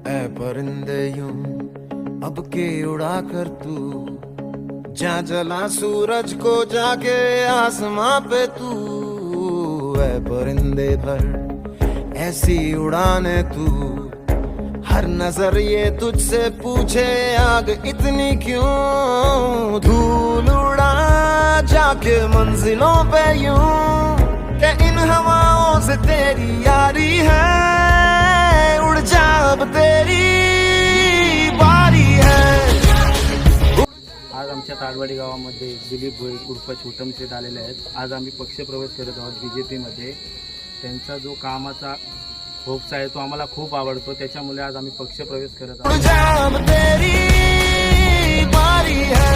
ऐ परिंदे यूं अब के उड़ा कर तू, जा जला सूरज को जाके आसमां पे तू। ऐ परिंदे भर ऐसी उड़ाने तू, हर नजर ये तुझसे पूछे आग इतनी क्यों। धूल उड़ा जाके मंजिलों पे यूं, के इन हवाओं से तेरी यारी है। उड़ जा अब तेरी बारी है। आज आमच्या ताडवाडी गावामध्ये दिलीप भोई उर्फ छोटम शेठ आलेले आहेत। आज आम्ही पक्षप्रवेश करत आहोत BJPमध्ये। त्यांचा जो कामाचा होप्स आहे तो आम्हाला खूप आवडतो, त्याच्यामुळे आज आम्ही पक्षप्रवेश करत आहोत। उड़ जा अब तेरी बारी है।